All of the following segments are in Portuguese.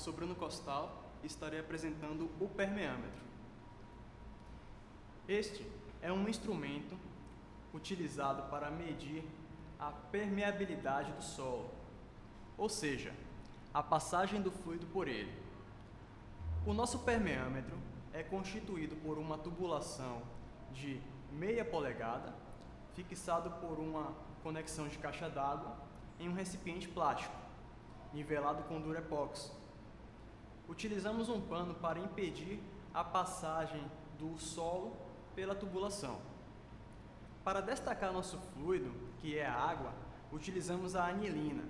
sou Bruno Costal e estarei apresentando o permeâmetro. Este é um instrumento utilizado para medir a permeabilidade do solo, ou seja, a passagem do fluido por ele. O nosso permeâmetro é constituído por uma tubulação de meia polegada, fixado por uma conexão de caixa d'água em um recipiente plástico, nivelado com Durepox. Utilizamos um pano para impedir a passagem do solo pela tubulação. Para destacar nosso fluido, que é a água, utilizamos a anilina.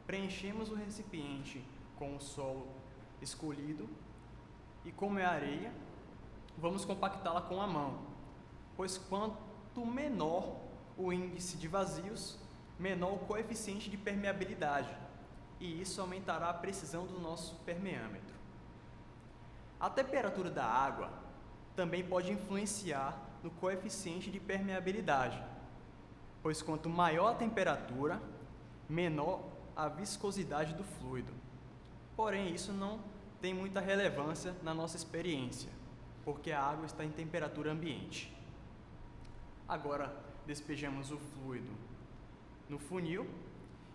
Preenchemos o recipiente com o solo escolhido e, como é areia, vamos compactá-la com a mão, pois quanto menor o índice de vazios, menor o coeficiente de permeabilidade, e isso aumentará a precisão do nosso permeâmetro. A temperatura da água também pode influenciar no coeficiente de permeabilidade, pois quanto maior a temperatura, menor a viscosidade do fluido. Porém, isso não tem muita relevância na nossa experiência, porque a água está em temperatura ambiente. Agora, despejamos o fluido no funil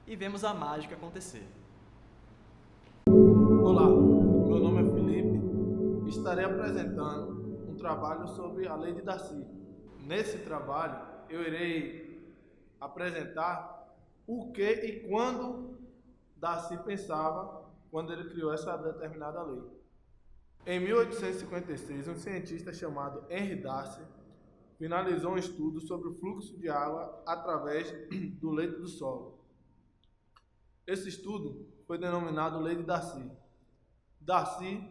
e vemos a mágica acontecer. Olá, meu nome é Felipe e estarei apresentando um trabalho sobre a Lei de Darcy. Nesse trabalho, eu irei apresentar o que e quando Darcy pensava quando ele criou essa determinada lei. Em 1856, um cientista chamado Henry Darcy finalizou um estudo sobre o fluxo de água através do leito do solo. Esse estudo foi denominado Lei de Darcy. Darcy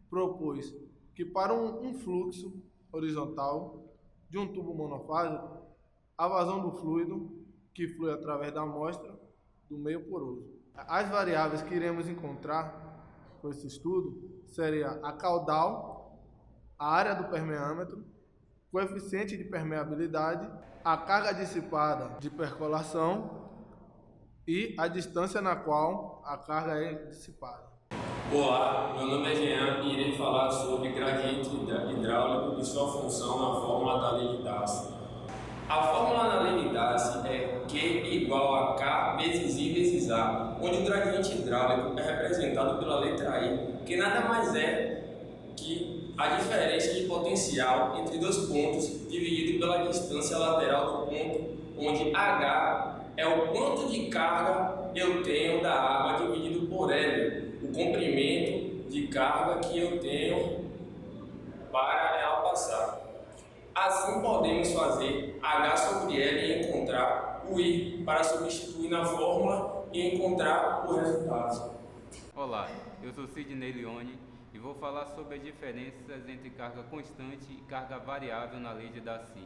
propôs que para um fluxo horizontal de um tubo monofásico, a vazão do fluido, que flui através da amostra do meio poroso. As variáveis que iremos encontrar com esse estudo seria a caudal, a área do permeâmetro, coeficiente de permeabilidade, a carga dissipada de percolação e a distância na qual a carga é dissipada. Olá, meu nome é Jean e irei falar sobre gradiente hidráulico e sua função na fórmula da Lei de Darcy. A fórmula da Lei de Darcy é Q igual a K vezes I vezes A, onde o gradiente hidráulico é representado pela letra I, que nada mais é que a diferença de potencial entre dois pontos dividido pela distância lateral do ponto, onde H é o quanto de carga eu tenho da água dividido por L, o comprimento de carga que eu tenho para ela passar. Assim podemos fazer H sobre L e encontrar o I para substituir na fórmula e encontrar o resultado. Olá, eu sou Sidney Leone e vou falar sobre as diferenças entre carga constante e carga variável na Lei de Darcy.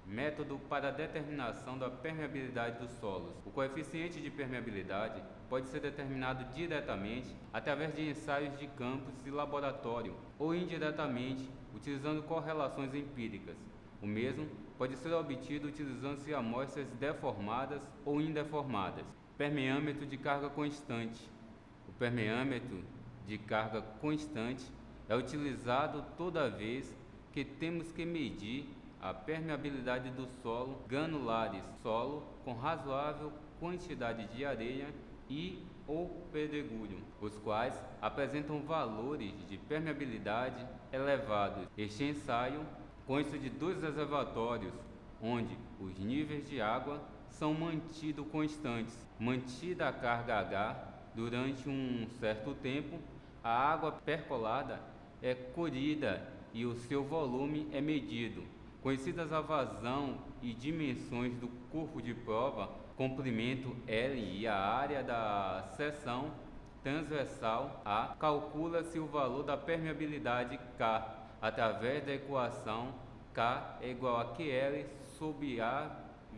Método para a determinação da permeabilidade dos solos. O coeficiente de permeabilidade pode ser determinado diretamente através de ensaios de campos e laboratório ou indiretamente utilizando correlações empíricas. O mesmo pode ser obtido utilizando-se amostras deformadas ou indeformadas. Permeâmetro de carga constante. O permeâmetro de carga constante é utilizado toda vez que temos que medir a permeabilidade do solo granulares, solo com razoável quantidade de areia e ou pedregulho, os quais apresentam valores de permeabilidade elevados. Este ensaio consta de 2 reservatórios, onde os níveis de água são mantidos constantes. Mantida a carga H durante um certo tempo, a água percolada é colhida e o seu volume é medido. Conhecidas a vazão e dimensões do corpo de prova, comprimento L e a área da seção transversal A, calcula-se o valor da permeabilidade K através da equação K é igual a QL sobre A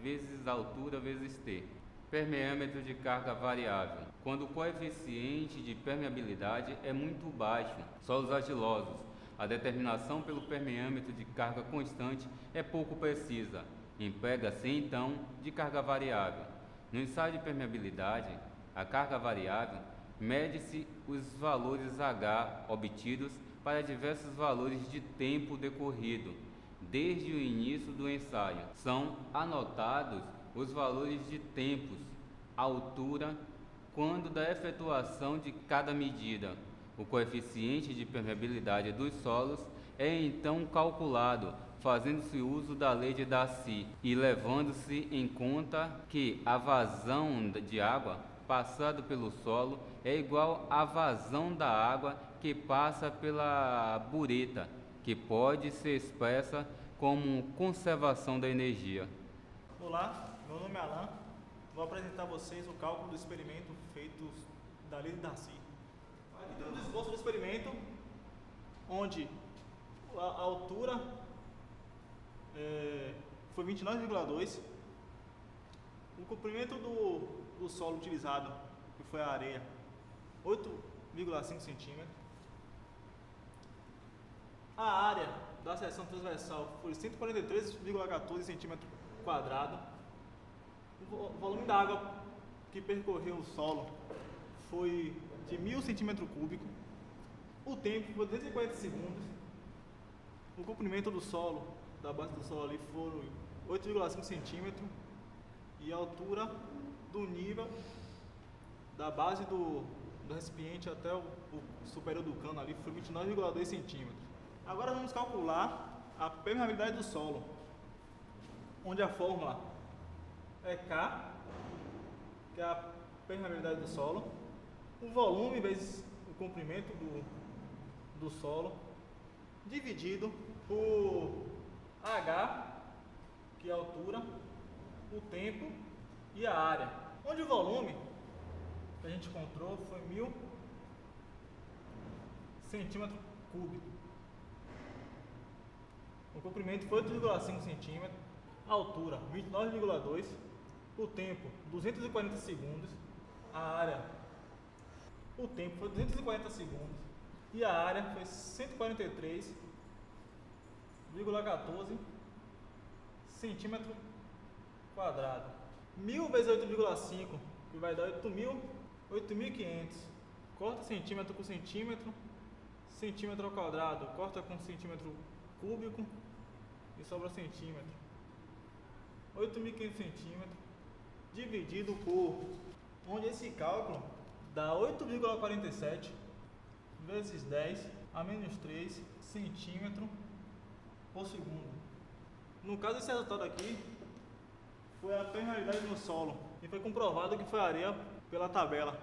vezes altura vezes T. Permeâmetro de carga variável. Quando o coeficiente de permeabilidade é muito baixo, solos argilosos, a determinação pelo permeâmetro de carga constante é pouco precisa. Emprega-se então de carga variável. No ensaio de permeabilidade, a carga variável Mede-se os valores H obtidos para diversos valores de tempo decorrido desde o início do ensaio. São anotados os valores de tempos, altura, quando da efetuação de cada medida. O coeficiente de permeabilidade dos solos é então calculado, fazendo-se uso da lei de Darcy e levando-se em conta que a vazão de água passada pelo solo é igual à vazão da água que passa pela bureta, que pode ser expressa como conservação da energia. Olá, meu nome é Alan. Vou apresentar a vocês o cálculo do experimento feito da lei de Darcy. Aqui tem um esboço do experimento, onde a altura foi 29,2. O comprimento do solo utilizado, que foi a areia, 8,5 centímetros. A área da seção transversal foi 143,14 centímetros quadrados. O volume da água que percorreu o solo foi de 1.000 centímetros cúbicos. O tempo foi 240 segundos. O comprimento do solo, da base do solo ali, foram 8,5 centímetros. E a altura do nível da base do recipiente até o superior do cano ali foi 29,2 centímetros. Agora vamos calcular a permeabilidade do solo, onde a fórmula é K, que é a permeabilidade do solo, o volume vezes o comprimento do solo, dividido por H, que é a altura, o tempo e a área, onde o volume que a gente encontrou foi 1.000 centímetros cúbicos. O comprimento foi 8,5 centímetros, a altura 29,2, o tempo 240 segundos, a área, o tempo foi 240 segundos e a área foi 143,14 centímetros quadrado. 1.000 vezes 8,5, que vai dar 8.500. Corta centímetro com centímetro, centímetro ao quadrado, corta com centímetro cúbico e sobra centímetro. 8.500 centímetros dividido por, onde esse cálculo dá 8,47 vezes 10 a menos 3 centímetros por segundo. No caso, esse resultado aqui foi a permeabilidade no solo e foi comprovado que foi areia pela tabela.